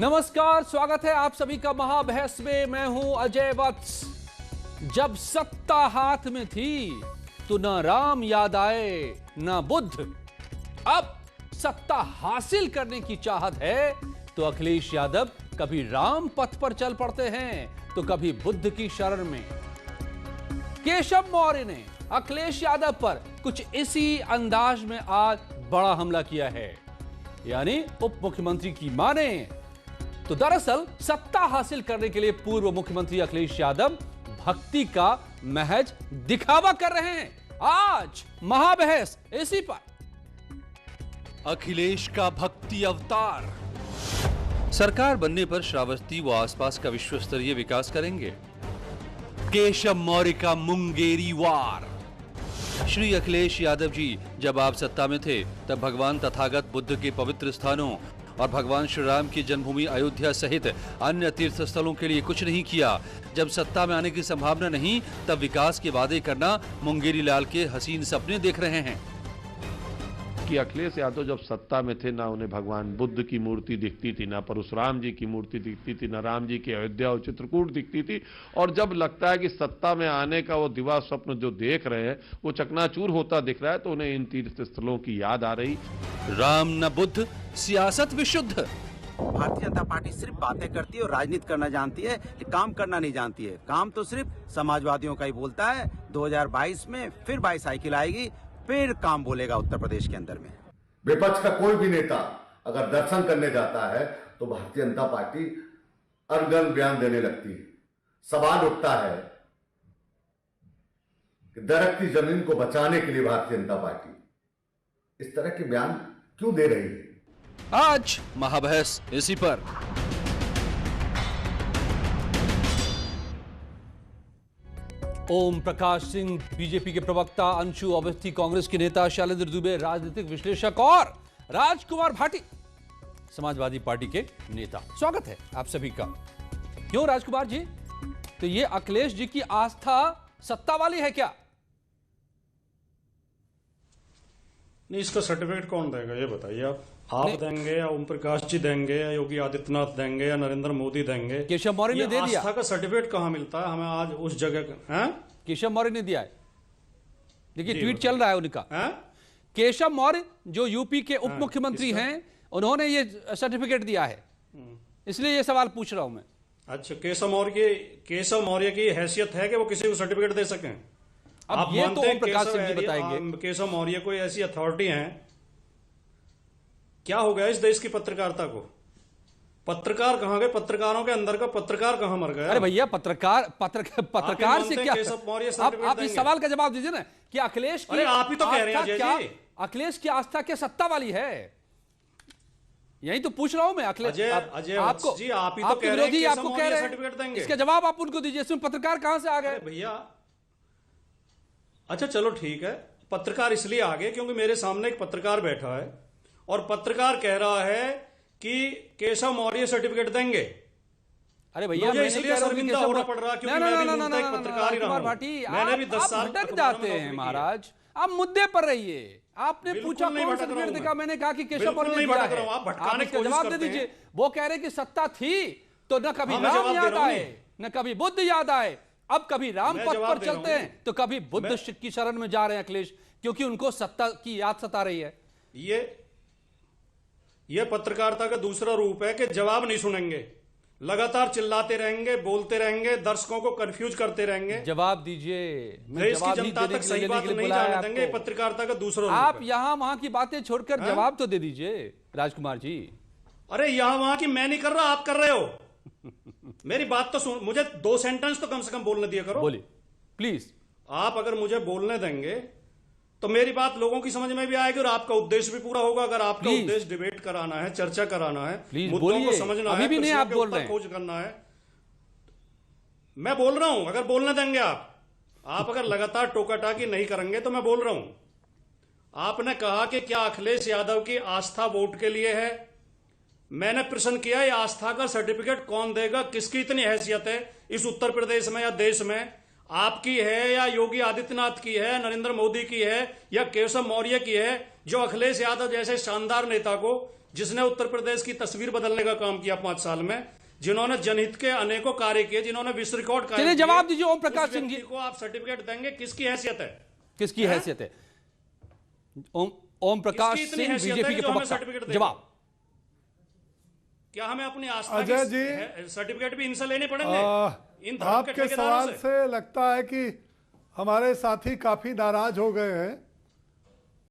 नमस्कार, स्वागत है आप सभी का महाबहस में। मैं हूं अजय वत्स। जब सत्ता हाथ में थी तो न राम याद आए न बुद्ध। अब सत्ता हासिल करने की चाहत है तो अखिलेश यादव कभी राम पथ पर चल पड़ते हैं तो कभी बुद्ध की शरण में। केशव मौर्य ने अखिलेश यादव पर कुछ इसी अंदाज में आज बड़ा हमला किया है, यानी उप मुख्यमंत्री की माने तो दरअसल सत्ता हासिल करने के लिए पूर्व मुख्यमंत्री अखिलेश यादव भक्ति का महज दिखावा कर रहे हैं। आज महाबहस इसी पर। अखिलेश का भक्ति अवतार। सरकार बनने पर श्रावस्ती व आसपास का विश्व स्तरीय विकास करेंगे। केशव मौर्य का मुंगेरी वार। श्री अखिलेश यादव जी जब आप सत्ता में थे तब भगवान तथागत बुद्ध के पवित्र स्थानों और भगवान श्री राम की जन्मभूमि अयोध्या सहित अन्य तीर्थ स्थलों के लिए कुछ नहीं किया। जब सत्ता में आने की संभावना नहीं तब विकास के वादे करना मुंगेरी लाल के हसीन सपने देख रहे हैं कि अखिलेश यादव जब सत्ता में थे ना उन्हें भगवान बुद्ध की मूर्ति दिखती थी, ना परशुराम जी की मूर्ति दिखती थी, ना राम जी की अयोध्या और चित्रकूट दिखती थी। और जब लगता है कि सत्ता में आने का वो दिवा स्वप्न जो देख रहे हैं वो चकनाचूर होता दिख रहा है तो उन्हें इन तीर्थ स्थलों की याद आ रही। राम न बुद्ध, सियासत विशुद्ध। भारतीय जनता पार्टी सिर्फ बातें करती है और राजनीति करना जानती है, काम करना नहीं जानती है। काम तो सिर्फ समाजवादियों का ही बोलता है। 2022 में फिर बाईसाइकिल आएगी, फिर काम बोलेगा उत्तर प्रदेश के अंदर में। विपक्ष का कोई भी नेता अगर दर्शन करने जाता है तो भारतीय जनता पार्टी अनगन बयान देने लगती है। सवाल उठता है कि दरकती जमीन को बचाने के लिए भारतीय जनता पार्टी इस तरह के बयान क्यों दे रही है। आज महाबहस इसी पर। ओम प्रकाश सिंह बीजेपी के प्रवक्ता, अंशु अवस्थी कांग्रेस के नेता, शैलेंद्र दुबे राजनीतिक विश्लेषक और राजकुमार भाटी समाजवादी पार्टी के नेता। स्वागत है आप सभी का। क्यों राजकुमार जी, तो ये अखिलेश जी की आस्था सत्ता वाली है क्या? नहीं, इसका सर्टिफिकेट कौन देगा ये बताइए आप देंगे या ओम प्रकाश जी देंगे या योगी आदित्यनाथ देंगे या नरेंद्र मोदी देंगे? केशव मौर्य ने दे दिया। आस्था का सर्टिफिकेट कहां मिलता है हमें आज उस जगह का? केशव मौर्य ने दिया है। देखिए ट्वीट चल रहा है उनका। केशव मौर्य जो यूपी के उप मुख्यमंत्री हैं, उन्होंने ये सर्टिफिकेट दिया है, इसलिए ये सवाल पूछ रहा हूं मैं। अच्छा, केशव मौर्य की हैसियत है कि वो किसी को सर्टिफिकेट दे सकें? अब ये तो ओम प्रकाश सिंह जी बताएंगे। केशव मौर्य कोई ऐसी अथॉरिटी है? क्या हो गया इस देश की पत्रकारिता को? पत्रकार कहां गए? पत्रकारों के अंदर का पत्रकार कहां मर गया? अरे भैया, पत्रकार से क्या? आप इस सवाल का जवाब दीजिए ना कि अखिलेश की, अरे आप ही तो कह रहे हैं क्या अखिलेश की आस्था क्या सत्ता वाली है? यही तो पूछ रहा हूं मैं। अखिलेश आपको जी, आप ही तो कह रहे हैं आपको कह रहे हैं, इसका जवाब आप उनको दीजिए। इसमें पत्रकार कहां से आ गए भैया? अच्छा चलो ठीक है, पत्रकार इसलिए आ गए क्योंकि मेरे सामने एक पत्रकार बैठा है और पत्रकार कह रहा है कि केशव मौर्य सर्टिफिकेट देंगे। अरे भैया, मुझे इसलिए शर्मिंदा होना पड़ रहा क्योंकि मैं भी मूलतः एक पत्रकार ही रहा हूं। मैंने भी 10 साल भटक जाते हैं महाराज। आप मुद्दे पर रहिए। आपने पूछा कौन सर्टिफिकेट देखा, मैंने कहा कि केशव मौर्य ने दिया है। आप इसका जवाब दे दीजिए। वो कह रहे कि सत्ता थी तो न कभी राम याद आए न कभी बुद्ध याद आए। अब कभी राम पथ पर चलते हैं तो कभी बुद्ध की शरण में जा रहे हैं अखिलेश, क्योंकि उनको सत्ता की याद सता रही है। ये पत्रकारिता का दूसरा रूप है कि जवाब नहीं सुनेंगे, लगातार चिल्लाते रहेंगे, बोलते रहेंगे, दर्शकों को कंफ्यूज करते रहेंगे। जवाब दीजिए। देश की जनता तक सही बात नहीं जाने देंगे। पत्रकारिता का दूसरा रूप आप यहां वहां की बातें छोड़कर जवाब तो दे दीजिए राजकुमार जी। अरे यहां वहां की मैं नहीं कर रहा, आप कर रहे हो। मेरी बात तो सुन, मुझे 2 सेंटेंस तो कम से कम बोलने दिया करो। बोलिए प्लीज। आप अगर मुझे बोलने देंगे तो मेरी बात लोगों की समझ में भी आएगी और आपका उद्देश्य भी पूरा होगा। अगर आपका उद्देश्य डिबेट कराना है, चर्चा कराना है, मुद्दों को समझना है, प्रश्नों के उत्तर खोज करना है, मैं बोल रहा हूं। अगर बोलने देंगे आप अगर लगातार टोकाटाकी नहीं करेंगे तो मैं बोल रहा हूं। आपने कहा कि क्या अखिलेश यादव की आस्था वोट के लिए है? मैंने प्रश्न किया, ये आस्था का सर्टिफिकेट कौन देगा? किसकी इतनी हैसियत है इस उत्तर प्रदेश में या देश में? आपकी है या योगी आदित्यनाथ की है, नरेंद्र मोदी की है या केशव मौर्य की है, जो अखिलेश यादव जैसे शानदार नेता को जिसने उत्तर प्रदेश की तस्वीर बदलने का काम किया 5 साल में, जिन्होंने जनहित के अनेकों कार्य किए, जिन्होंने विश्व रिकॉर्ड कार्य चलिए किए, जवाब दीजिए ओम प्रकाश उस सिंह जी व्यक्ति को आप सर्टिफिकेट देंगे? किसकी हैसियत है? किसकी हैसियत है? ओम प्रकाश किसकी इतनी सिंह हैसियत बीजेपी है के कि जो हमें प्रवक्ता, सर्टिफिकेट देंगे? जवाब। क्या हमें अपनी आस्था अजय की जी, सर्टिफिकेट भी इनसे लेने पड़ेंगे? इन धर्म के आपके ठेकेदारों सवाल से लगता है कि हमारे साथी काफी नाराज हो गए हैं।